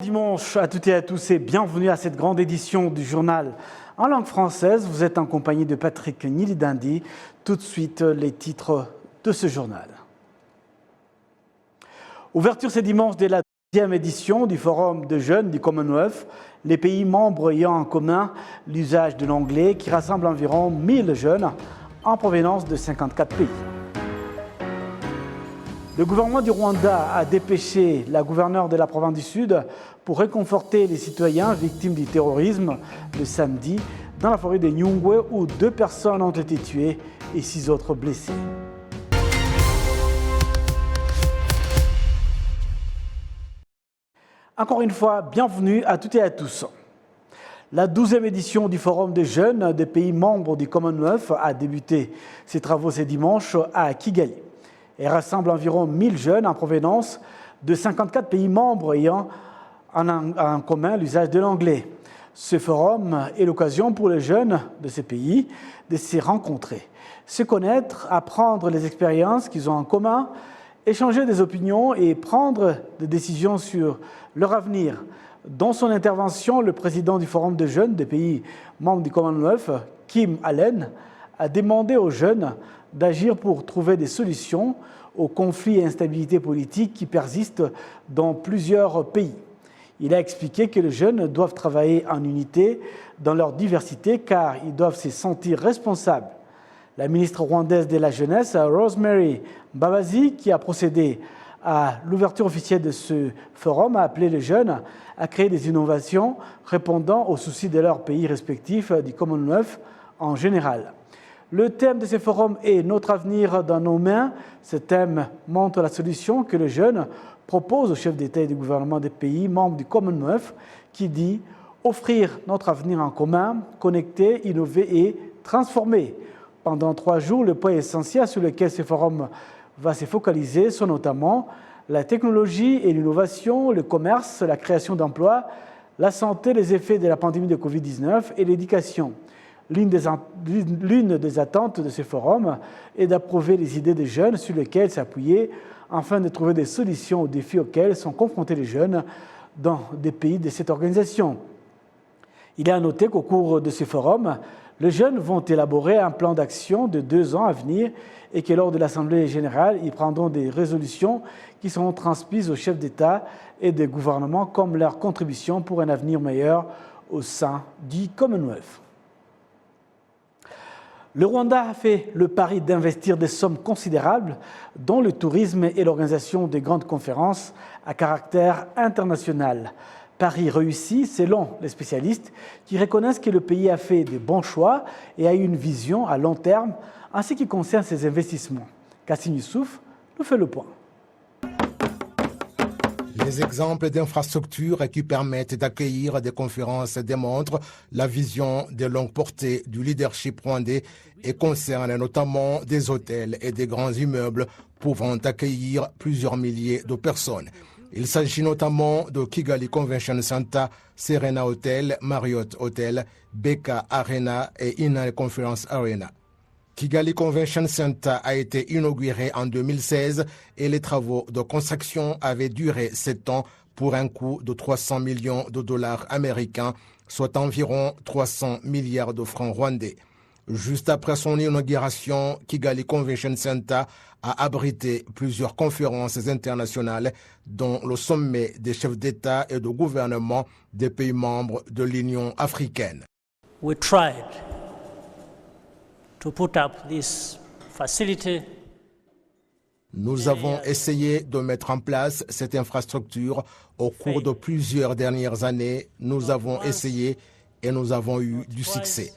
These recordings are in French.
Dimanche à toutes et à tous et bienvenue à cette grande édition du journal en langue française. Vous êtes en compagnie de Patrick Nilidandi. Tout de suite, les titres de ce journal. Ouverture ce dimanche de la deuxième édition du Forum de jeunes du Commonwealth, les pays membres ayant en commun l'usage de l'anglais qui rassemble environ 1000 jeunes en provenance de 54 pays. Le gouvernement du Rwanda a dépêché la gouverneure de la province du Sud pour réconforter les citoyens victimes du terrorisme le samedi dans la forêt de Nyungwe où 2 personnes ont été tuées et 6 autres blessées. Encore une fois, bienvenue à toutes et à tous. La 12e édition du Forum des jeunes des pays membres du Commonwealth a débuté ses travaux ce dimanche à Kigali. Elle rassemble environ 1000 jeunes en provenance de 54 pays membres ayant en commun l'usage de l'anglais. Ce forum est l'occasion pour les jeunes de ces pays de se rencontrer, se connaître, apprendre les expériences qu'ils ont en commun, échanger des opinions et prendre des décisions sur leur avenir. Dans son intervention, le président du Forum des jeunes des pays membres du Commonwealth, Kim Allen, a demandé aux jeunes d'agir pour trouver des solutions aux conflits et instabilités politiques qui persistent dans plusieurs pays. Il a expliqué que les jeunes doivent travailler en unité dans leur diversité car ils doivent se sentir responsables. La ministre rwandaise de la Jeunesse, Rosemary Mbabazi, qui a procédé à l'ouverture officielle de ce forum, a appelé les jeunes à créer des innovations répondant aux soucis de leurs pays respectifs du Commonwealth en général. Le thème de ce forum est « Notre avenir dans nos mains ». Ce thème montre la solution que les jeunes proposent aux chefs d'État et de gouvernement des pays membres du Commonwealth qui dit « Offrir notre avenir en commun, connecter, innover et transformer ». Pendant 3 jours, le point essentiel sur lequel ce forum va se focaliser sont notamment la technologie et l'innovation, le commerce, la création d'emplois, la santé, les effets de la pandémie de Covid-19 et l'éducation. L'une des attentes de ce forum est d'approuver les idées des jeunes sur lesquelles s'appuyer afin de trouver des solutions aux défis auxquels sont confrontés les jeunes dans des pays de cette organisation. Il est à noter qu'au cours de ce forum, les jeunes vont élaborer un plan d'action de 2 ans à venir et que lors de l'Assemblée générale, ils prendront des résolutions qui seront transmises aux chefs d'État et de gouvernement comme leur contribution pour un avenir meilleur au sein du Commonwealth. Le Rwanda a fait le pari d'investir des sommes considérables dans le tourisme et l'organisation de grandes conférences à caractère international. Pari réussi selon les spécialistes qui reconnaissent que le pays a fait de bons choix et a eu une vision à long terme en ce qui concerne ses investissements. Kassim Youssouf nous fait le point. Les exemples d'infrastructures qui permettent d'accueillir des conférences démontrent la vision de longue portée du leadership rwandais et concernent notamment des hôtels et des grands immeubles pouvant accueillir plusieurs milliers de personnes. Il s'agit notamment de Kigali Convention Center, Serena Hotel, Marriott Hotel, Beka Arena et Inner Conference Arena. Kigali Convention Center a été inauguré en 2016 et les travaux de construction avaient duré 7 ans pour un coût de 300 millions de dollars américains, soit environ 300 milliards de francs rwandais. Juste après son inauguration, Kigali Convention Center a abrité plusieurs conférences internationales, dont le sommet des chefs d'État et de gouvernement des pays membres de l'Union africaine. We tried to put up this facility. Nous avons essayé de mettre en place cette infrastructure au cours de plusieurs dernières années. Nous avons essayé et nous avons eu du succès.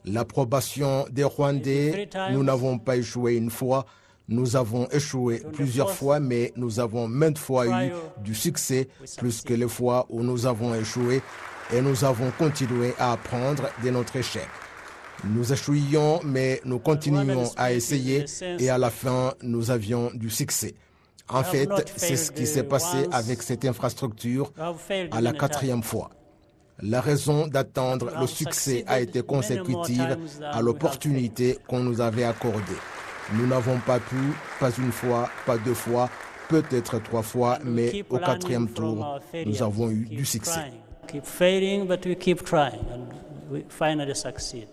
L'approbation des Rwandais, nous n'avons pas échoué une fois, nous avons échoué plusieurs fois, mais nous avons maintes fois eu du succès, plus que les fois où nous avons échoué, et nous avons continué à apprendre de notre échec. Nous échouions, mais nous continuions à essayer et à la fin, nous avions du succès. En fait, c'est ce qui s'est passé avec cette infrastructure à la 4e fois. La raison d'attendre le succès a été consécutive à l'opportunité qu'on nous avait accordée. Nous n'avons pas pu, pas une fois, pas 2 fois, peut-être 3 fois, mais au 4e tour, nous avons eu du succès. Keep failing, but we keep trying, and we finally succeed.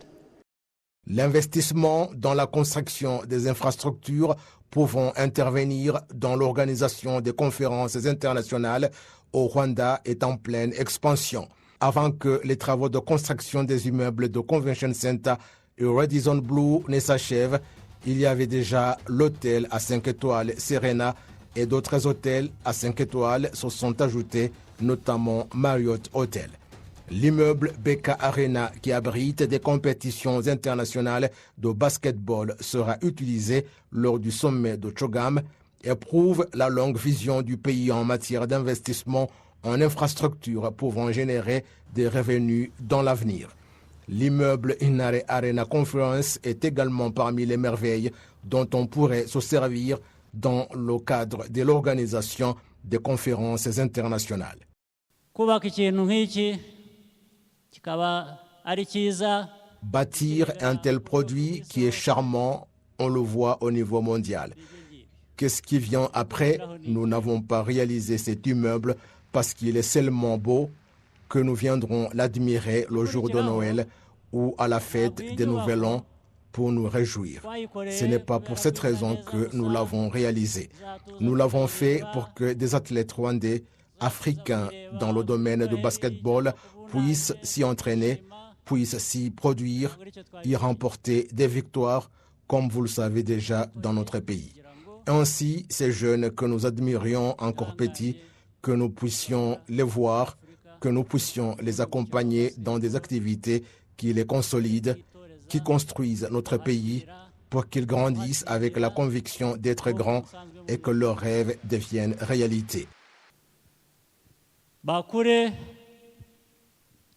L'investissement dans la construction des infrastructures pouvant intervenir dans l'organisation des conférences internationales au Rwanda est en pleine expansion. Avant que les travaux de construction des immeubles de Convention Center et Radisson Blu ne s'achèvent, il y avait déjà l'hôtel à 5 étoiles Serena et d'autres hôtels à 5 étoiles se sont ajoutés, notamment Marriott Hotel. L'immeuble Beka Arena, qui abrite des compétitions internationales de basketball, sera utilisé lors du sommet de Chogam et prouve la longue vision du pays en matière d'investissement en infrastructures pouvant générer des revenus dans l'avenir. L'immeuble Inare Arena Conference est également parmi les merveilles dont on pourrait se servir dans le cadre de l'organisation des conférences internationales. Bâtir un tel produit qui est charmant, on le voit au niveau mondial. Qu'est-ce qui vient après? Nous n'avons pas réalisé cet immeuble parce qu'il est seulement beau que nous viendrons l'admirer le jour de Noël ou à la fête des Nouvel An pour nous réjouir. Ce n'est pas pour cette raison que nous l'avons réalisé. Nous l'avons fait pour que des athlètes rwandais, africains dans le domaine du basketball puissent s'y entraîner, puissent s'y produire, y remporter des victoires, comme vous le savez déjà dans notre pays. Ainsi, ces jeunes que nous admirions encore petits, que nous puissions les voir, que nous puissions les accompagner dans des activités qui les consolident, qui construisent notre pays pour qu'ils grandissent avec la conviction d'être grands et que leurs rêves deviennent réalité. Bakure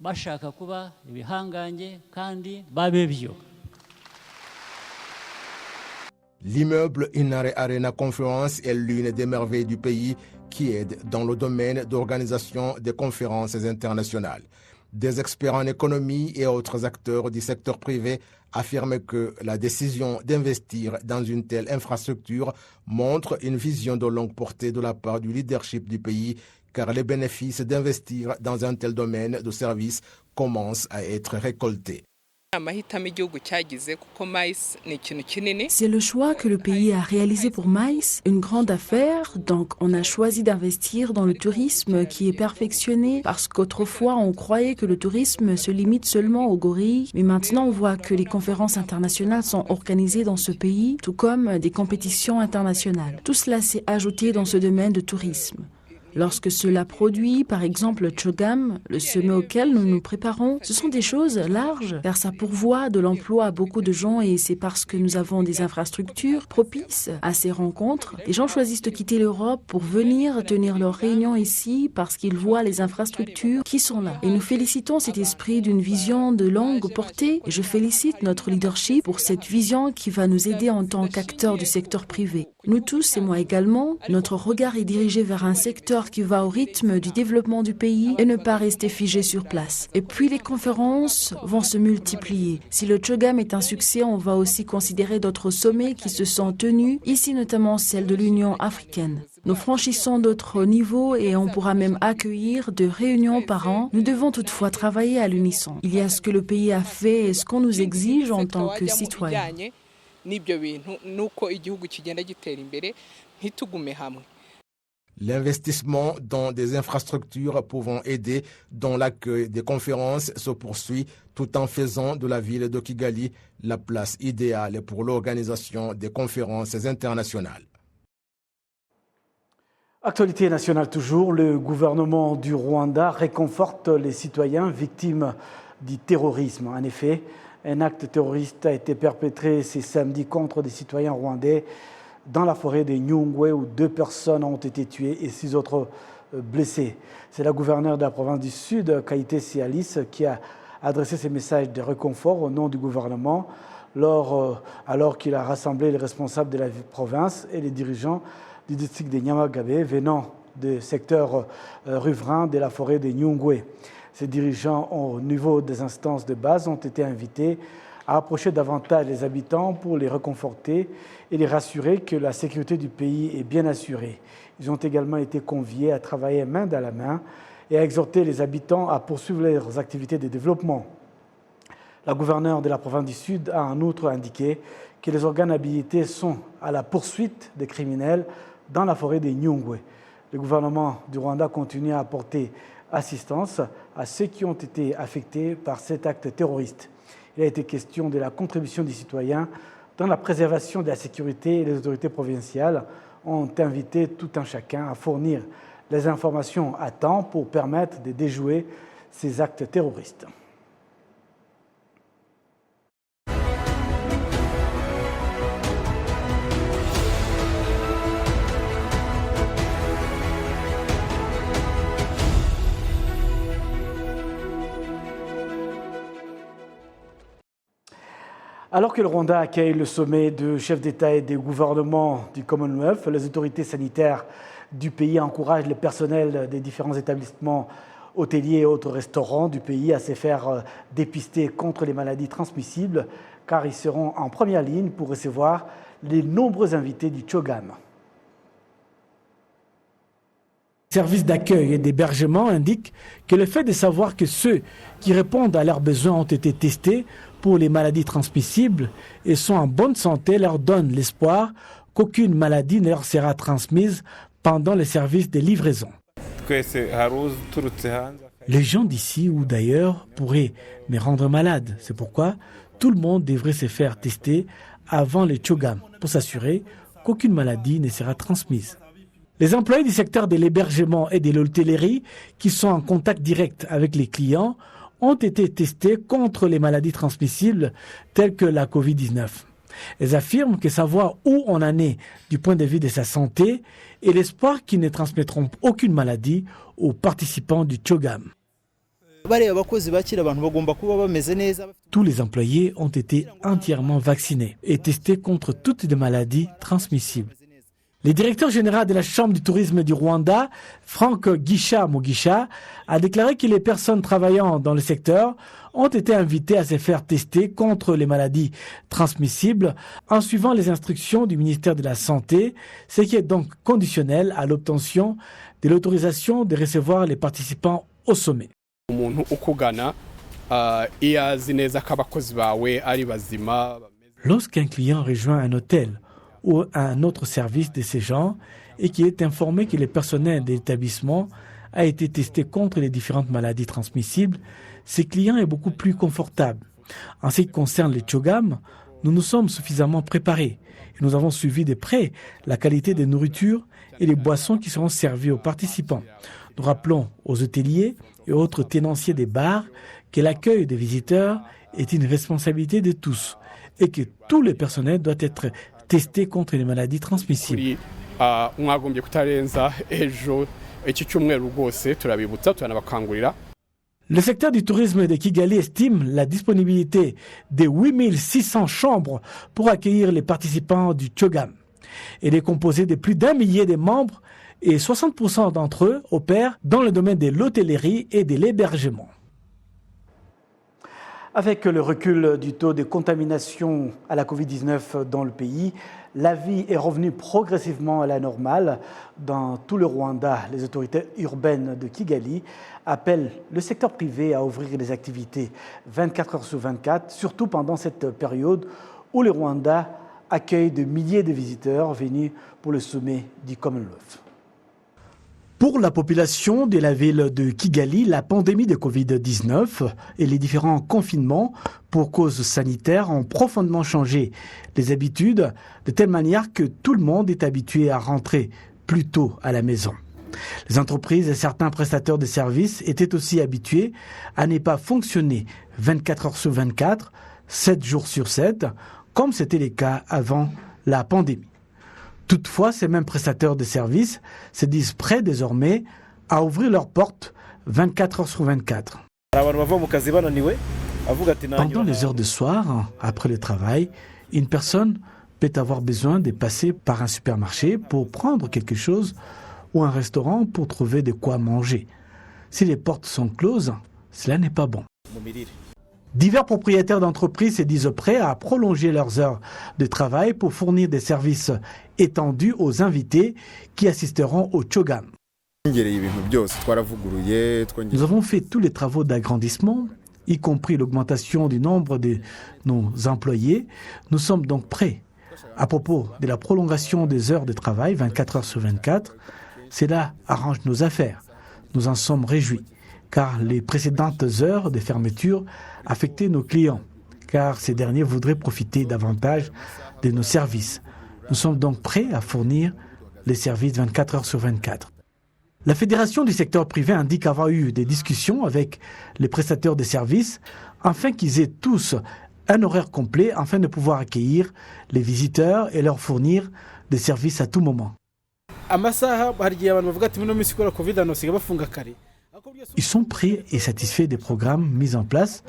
bashaka kuba ibihanganye kandi babe byo. L'immeuble Inare Arena Conference est l'une des merveilles du pays qui aide dans le domaine d'organisation des conférences internationales. Des experts en économie et autres acteurs du secteur privé affirment que la décision d'investir dans une telle infrastructure montre une vision de longue portée de la part du leadership du pays, car les bénéfices d'investir dans un tel domaine de service commencent à être récoltés. C'est le choix que le pays a réalisé pour Maïs, une grande affaire. Donc on a choisi d'investir dans le tourisme qui est perfectionné parce qu'autrefois on croyait que le tourisme se limite seulement aux gorilles. Mais maintenant on voit que les conférences internationales sont organisées dans ce pays, tout comme des compétitions internationales. Tout cela s'est ajouté dans ce domaine de tourisme. Lorsque cela produit, par exemple, Chogam, le sommet auquel nous nous préparons, ce sont des choses larges, car ça pourvoit de l'emploi à beaucoup de gens et c'est parce que nous avons des infrastructures propices à ces rencontres. Les gens choisissent de quitter l'Europe pour venir tenir leurs réunions ici parce qu'ils voient les infrastructures qui sont là. Et nous félicitons cet esprit d'une vision de longue portée et je félicite notre leadership pour cette vision qui va nous aider en tant qu'acteurs du secteur privé. Nous tous, et moi également, notre regard est dirigé vers un secteur qui va au rythme du développement du pays et ne pas rester figé sur place. Et puis les conférences vont se multiplier. Si le Chogam est un succès, on va aussi considérer d'autres sommets qui se sont tenus, ici notamment celle de l'Union africaine. Nous franchissons d'autres niveaux et on pourra même accueillir 2 réunions par an. Nous devons toutefois travailler à l'unisson. Il y a ce que le pays a fait et ce qu'on nous exige en tant que citoyens. L'investissement dans des infrastructures pouvant aider dans l'accueil des conférences se poursuit tout en faisant de la ville de Kigali la place idéale pour l'organisation des conférences internationales. Actualité nationale toujours, le gouvernement du Rwanda réconforte les citoyens victimes du terrorisme. En effet, un acte terroriste a été perpétré ce samedi contre des citoyens rwandais dans la forêt de Nyungwe où 2 personnes ont été tuées et 6 autres blessées. C'est la gouverneure de la province du Sud, Kaïté Sialis, qui a adressé ces messages de réconfort au nom du gouvernement alors qu'il a rassemblé les responsables de la province et les dirigeants du district de Nyamagabe venant du secteur riverain de la forêt de Nyungwe. Ces dirigeants au niveau des instances de base ont été invités à approcher davantage les habitants pour les réconforter et les rassurer que la sécurité du pays est bien assurée. Ils ont également été conviés à travailler main dans la main et à exhorter les habitants à poursuivre leurs activités de développement. La gouverneure de la province du Sud a en outre indiqué que les organes habilités sont à la poursuite des criminels dans la forêt des Nyungwe. Le gouvernement du Rwanda continue à apporter assistance à ceux qui ont été affectés par cet acte terroriste. Il a été question de la contribution des citoyens dans la préservation de la sécurité et les autorités provinciales ont invité tout un chacun à fournir les informations à temps pour permettre de déjouer ces actes terroristes. Alors que le Rwanda accueille le sommet de chefs d'État et de gouvernement du Commonwealth, les autorités sanitaires du pays encouragent le personnel des différents établissements hôteliers et autres restaurants du pays à se faire dépister contre les maladies transmissibles, car ils seront en première ligne pour recevoir les nombreux invités du CHOGAM. Le service d'accueil et d'hébergement indique que le fait de savoir que ceux qui répondent à leurs besoins ont été testés pour les maladies transmissibles et sont en bonne santé leur donne l'espoir qu'aucune maladie ne leur sera transmise pendant les services de livraison. Les gens d'ici ou d'ailleurs pourraient me rendre malade. C'est pourquoi tout le monde devrait se faire tester avant les CHOGAM pour s'assurer qu'aucune maladie ne sera transmise. Les employés du secteur de l'hébergement et de l'hôtellerie qui sont en contact direct avec les clients ont été testés contre les maladies transmissibles telles que la Covid-19. Ils affirment que savoir où on en est du point de vue de sa santé et l'espoir qu'ils ne transmettront aucune maladie aux participants du CHOGAM. Tous les employés ont été entièrement vaccinés et testés contre toutes les maladies transmissibles. Le directeur général de la Chambre du tourisme du Rwanda, Frank Gisha Mugisha, a déclaré que les personnes travaillant dans le secteur ont été invitées à se faire tester contre les maladies transmissibles en suivant les instructions du ministère de la Santé, ce qui est donc conditionnel à l'obtention de l'autorisation de recevoir les participants au sommet. Lorsqu'un client rejoint un hôtel ou un autre service de ces gens et qui est informé que le personnel de l'établissement a été testé contre les différentes maladies transmissibles, ce client est beaucoup plus confortable. En ce qui concerne les CHOGAM, nous nous sommes suffisamment préparés et nous avons suivi de près la qualité des nourritures et les boissons qui seront servies aux participants. Nous rappelons aux hôteliers et autres tenanciers des bars que l'accueil des visiteurs est une responsabilité de tous et que tout le personnel doit être testé contre les maladies transmissibles. Le secteur du tourisme de Kigali estime la disponibilité de 8600 chambres pour accueillir les participants du CHOGAM. Elle est composée de plus d'1 millier de membres et 60% d'entre eux opèrent dans le domaine de l'hôtellerie et de l'hébergement. Avec le recul du taux de contamination à la Covid-19 dans le pays, la vie est revenue progressivement à la normale dans tout le Rwanda. Les autorités urbaines de Kigali appellent le secteur privé à ouvrir des activités 24 heures sur 24, surtout pendant cette période où le Rwanda accueille de milliers de visiteurs venus pour le sommet du Commonwealth. Pour la population de la ville de Kigali, la pandémie de Covid-19 et les différents confinements pour causes sanitaires ont profondément changé les habitudes de telle manière que tout le monde est habitué à rentrer plus tôt à la maison. Les entreprises et certains prestataires de services étaient aussi habitués à ne pas fonctionner 24 heures sur 24, 7 jours sur 7, comme c'était le cas avant la pandémie. Toutefois, ces mêmes prestataires de services se disent prêts désormais à ouvrir leurs portes 24 heures sur 24. Pendant les heures de soir, après le travail, une personne peut avoir besoin de passer par un supermarché pour prendre quelque chose ou un restaurant pour trouver de quoi manger. Si les portes sont closes, cela n'est pas bon. Divers propriétaires d'entreprises se disent prêts à prolonger leurs heures de travail pour fournir des services étendus aux invités qui assisteront au CHOGM. Nous avons fait tous les travaux d'agrandissement, y compris l'augmentation du nombre de nos employés. Nous sommes donc prêts. À propos de la prolongation des heures de travail, 24 heures sur 24, cela arrange nos affaires. Nous en sommes réjouis, car les précédentes heures de fermeture affectaient nos clients, car ces derniers voudraient profiter davantage de nos services. Nous sommes donc prêts à fournir les services 24 heures sur 24. La Fédération du secteur privé indique avoir eu des discussions avec les prestataires de services afin qu'ils aient tous un horaire complet afin de pouvoir accueillir les visiteurs et leur fournir des services à tout moment. Ils sont prêts et satisfaits des programmes mis en place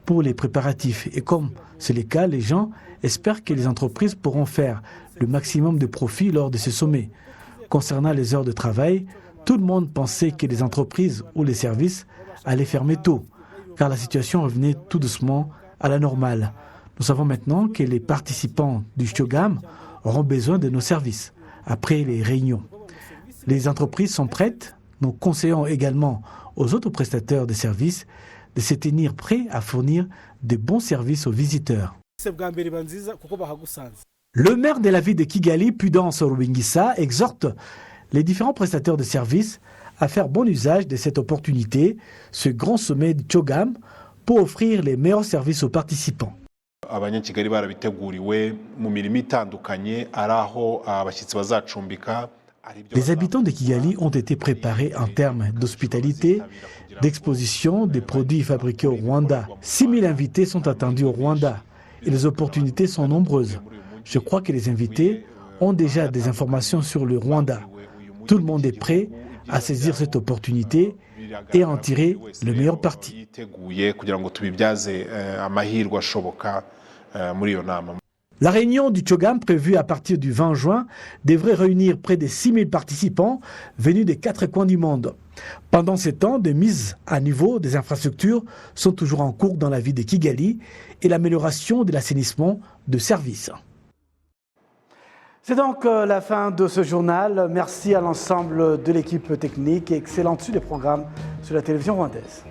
pour les préparatifs. Et comme c'est le cas, les gens espèrent que les entreprises pourront faire le maximum de profit lors de ce sommet. Concernant les heures de travail, tout le monde pensait que les entreprises ou les services allaient fermer tôt, car la situation revenait tout doucement à la normale. Nous savons maintenant que les participants du CHOGM auront besoin de nos services après les réunions. Les entreprises sont prêtes. Nous conseillons également aux autres prestataires de services de se tenir prêts à fournir de bons services aux visiteurs. Le maire de la ville de Kigali, Pudence Rubingisa, exhorte les différents prestataires de services à faire bon usage de cette opportunité, ce grand sommet du CHOGM, pour offrir les meilleurs services aux participants. Les habitants de Kigali ont été préparés en termes d'hospitalité, d'exposition des produits fabriqués au Rwanda. 6000 invités sont attendus au Rwanda et les opportunités sont nombreuses. Je crois que les invités ont déjà des informations sur le Rwanda. Tout le monde est prêt à saisir cette opportunité et à en tirer le meilleur parti. La réunion du CHOGM prévue à partir du 20 juin devrait réunir près de 6000 participants venus des 4 coins du monde. Pendant ce temps, des mises à niveau des infrastructures sont toujours en cours dans la ville de Kigali et l'amélioration de l'assainissement de services. C'est donc la fin de ce journal. Merci à l'ensemble de l'équipe technique et excellente suite des programmes sur la télévision rwandaise.